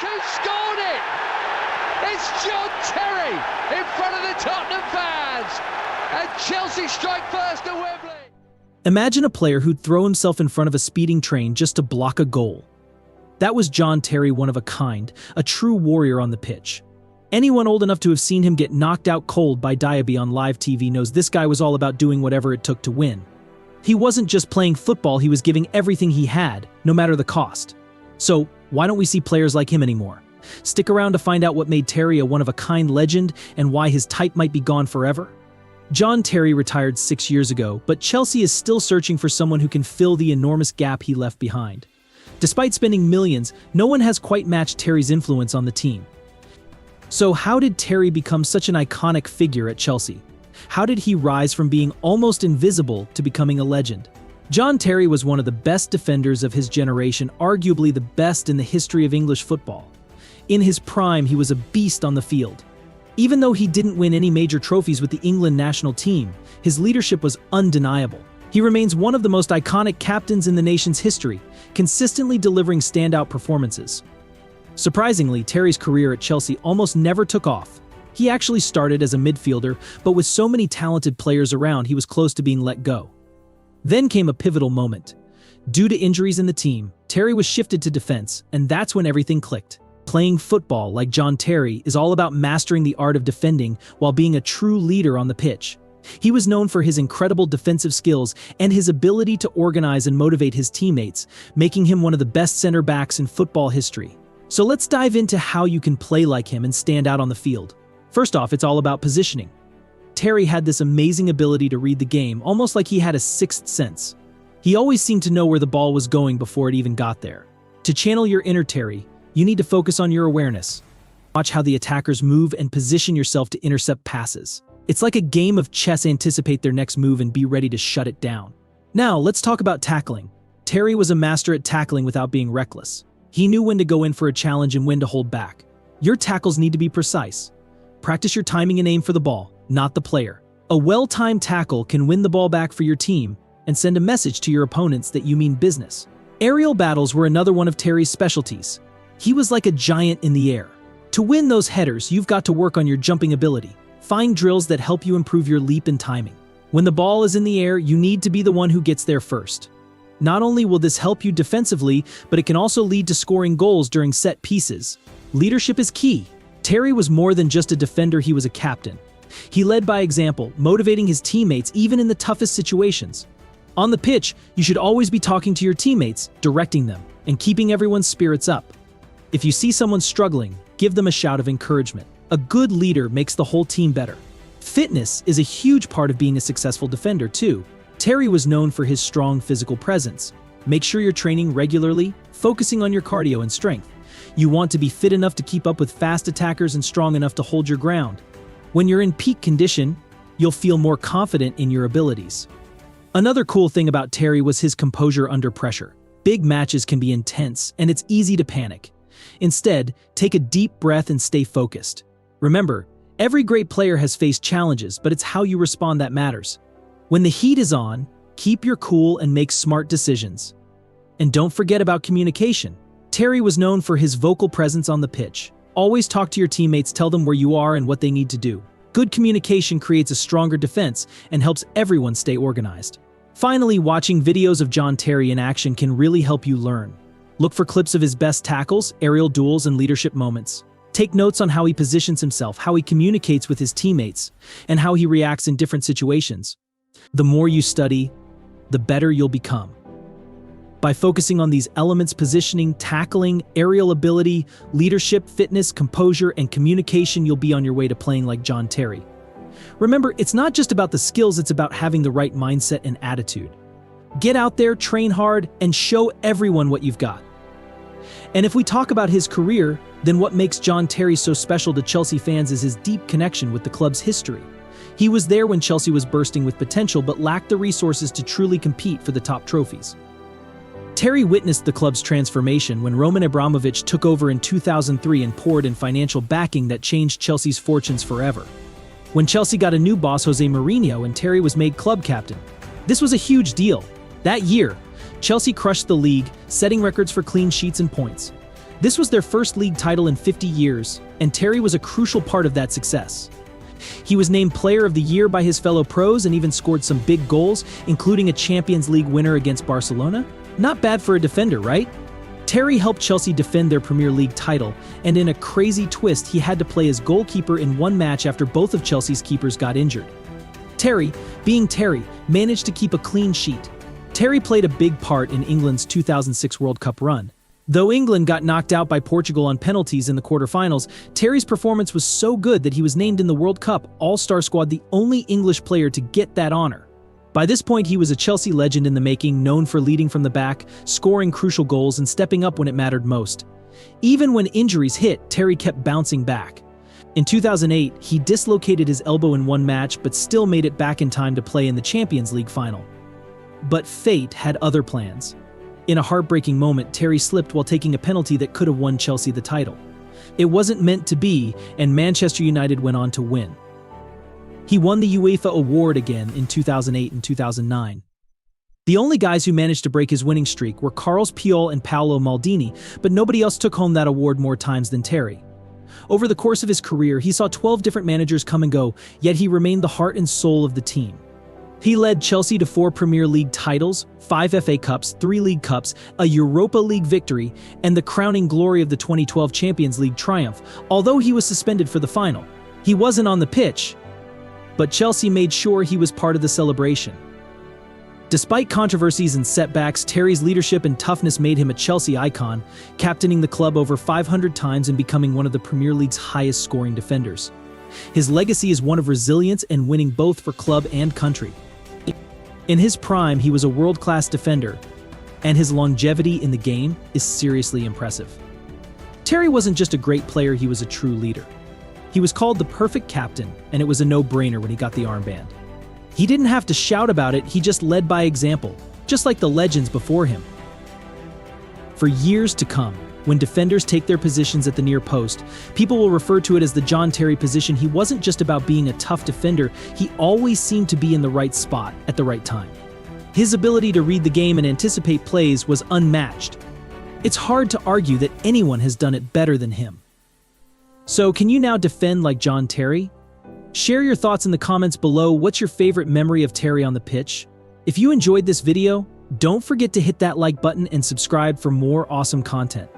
who scored it? It's John Terry in front of the Tottenham fans. And Chelsea strike first at Wembley. Imagine a player who'd throw himself in front of a speeding train just to block a goal. That was John Terry, one of a kind, a true warrior on the pitch. Anyone old enough to have seen him get knocked out cold by Diaby on live TV knows this guy was all about doing whatever it took to win. He wasn't just playing football, he was giving everything he had, no matter the cost. So, why don't we see players like him anymore? Stick around to find out what made Terry a one-of-a-kind legend and why his type might be gone forever. John Terry retired 6 years ago, but Chelsea is still searching for someone who can fill the enormous gap he left behind. Despite spending millions, no one has quite matched Terry's influence on the team. So how did Terry become such an iconic figure at Chelsea? How did he rise from being almost invisible to becoming a legend? John Terry was one of the best defenders of his generation, arguably the best in the history of English football. In his prime, he was a beast on the field. Even though he didn't win any major trophies with the England national team, his leadership was undeniable. He remains one of the most iconic captains in the nation's history, consistently delivering standout performances. Surprisingly, Terry's career at Chelsea almost never took off. He actually started as a midfielder, but with so many talented players around, he was close to being let go. Then came a pivotal moment. Due to injuries in the team, Terry was shifted to defense, and that's when everything clicked. Playing football like John Terry is all about mastering the art of defending while being a true leader on the pitch. He was known for his incredible defensive skills and his ability to organize and motivate his teammates, making him one of the best center backs in football history. So let's dive into how you can play like him and stand out on the field. First off, it's all about positioning. Terry had this amazing ability to read the game, almost like he had a sixth sense. He always seemed to know where the ball was going before it even got there. To channel your inner Terry, you need to focus on your awareness. Watch how the attackers move and position yourself to intercept passes. It's like a game of chess. Anticipate their next move and be ready to shut it down. Now, let's talk about tackling. Terry was a master at tackling without being reckless. He knew when to go in for a challenge and when to hold back. Your tackles need to be precise. Practice your timing and aim for the ball, not the player. A well-timed tackle can win the ball back for your team and send a message to your opponents that you mean business. Aerial battles were another one of Terry's specialties. He was like a giant in the air. To win those headers, you've got to work on your jumping ability. Find drills that help you improve your leap and timing. When the ball is in the air, you need to be the one who gets there first. Not only will this help you defensively, but it can also lead to scoring goals during set pieces. Leadership is key. Terry was more than just a defender, he was a captain. He led by example, motivating his teammates even in the toughest situations. On the pitch, you should always be talking to your teammates, directing them, and keeping everyone's spirits up. If you see someone struggling, give them a shout of encouragement. A good leader makes the whole team better. Fitness is a huge part of being a successful defender, too. Terry was known for his strong physical presence. Make sure you're training regularly, focusing on your cardio and strength. You want to be fit enough to keep up with fast attackers and strong enough to hold your ground. When you're in peak condition, you'll feel more confident in your abilities. Another cool thing about Terry was his composure under pressure. Big matches can be intense, and it's easy to panic. Instead, take a deep breath and stay focused. Remember, every great player has faced challenges, but it's how you respond that matters. When the heat is on, keep your cool and make smart decisions. And don't forget about communication. Terry was known for his vocal presence on the pitch. Always talk to your teammates, tell them where you are and what they need to do. Good communication creates a stronger defense and helps everyone stay organized. Finally, watching videos of John Terry in action can really help you learn. Look for clips of his best tackles, aerial duels, and leadership moments. Take notes on how he positions himself, how he communicates with his teammates, and how he reacts in different situations. The more you study, the better you'll become. By focusing on these elements, positioning, tackling, aerial ability, leadership, fitness, composure, and communication, you'll be on your way to playing like John Terry. Remember, it's not just about the skills, it's about having the right mindset and attitude. Get out there, train hard, and show everyone what you've got. And if we talk about his career, then what makes John Terry so special to Chelsea fans is his deep connection with the club's history. He was there when Chelsea was bursting with potential but lacked the resources to truly compete for the top trophies. Terry witnessed the club's transformation when Roman Abramovich took over in 2003 and poured in financial backing that changed Chelsea's fortunes forever. When Chelsea got a new boss, Jose Mourinho, and Terry was made club captain. This was a huge deal. That year, Chelsea crushed the league, setting records for clean sheets and points. This was their first league title in 50 years, and Terry was a crucial part of that success. He was named Player of the Year by his fellow pros and even scored some big goals, including a Champions League winner against Barcelona. Not bad for a defender, right? Terry helped Chelsea defend their Premier League title, and in a crazy twist, he had to play as goalkeeper in one match after both of Chelsea's keepers got injured. Terry, being Terry, managed to keep a clean sheet. Terry played a big part in England's 2006 World Cup run. Though England got knocked out by Portugal on penalties in the quarterfinals, Terry's performance was so good that he was named in the World Cup All-Star squad, the only English player to get that honor. By this point, he was a Chelsea legend in the making, known for leading from the back, scoring crucial goals, and stepping up when it mattered most. Even when injuries hit, Terry kept bouncing back. In 2008, he dislocated his elbow in one match, but still made it back in time to play in the Champions League final. But fate had other plans. In a heartbreaking moment, Terry slipped while taking a penalty that could have won Chelsea the title. It wasn't meant to be, and Manchester United went on to win. He won the UEFA award again in 2008 and 2009. The only guys who managed to break his winning streak were Carles Puyol and Paolo Maldini, but nobody else took home that award more times than Terry. Over the course of his career, he saw 12 different managers come and go, yet he remained the heart and soul of the team. He led Chelsea to 4 Premier League titles, 5 FA Cups, 3 League Cups, a Europa League victory, and the crowning glory of the 2012 Champions League triumph, although he was suspended for the final. He wasn't on the pitch, but Chelsea made sure he was part of the celebration. Despite controversies and setbacks, Terry's leadership and toughness made him a Chelsea icon, captaining the club over 500 times and becoming one of the Premier League's highest scoring defenders. His legacy is one of resilience and winning both for club and country. In his prime, he was a world-class defender, and his longevity in the game is seriously impressive. Terry wasn't just a great player, he was a true leader. He was called the perfect captain, and it was a no-brainer when he got the armband. He didn't have to shout about it, he just led by example, just like the legends before him. For years to come, when defenders take their positions at the near post, people will refer to it as the John Terry position. He wasn't just about being a tough defender, he always seemed to be in the right spot at the right time. His ability to read the game and anticipate plays was unmatched. It's hard to argue that anyone has done it better than him. So, can you now defend like John Terry? Share your thoughts in the comments below. What's your favorite memory of Terry on the pitch? If you enjoyed this video, don't forget to hit that like button and subscribe for more awesome content.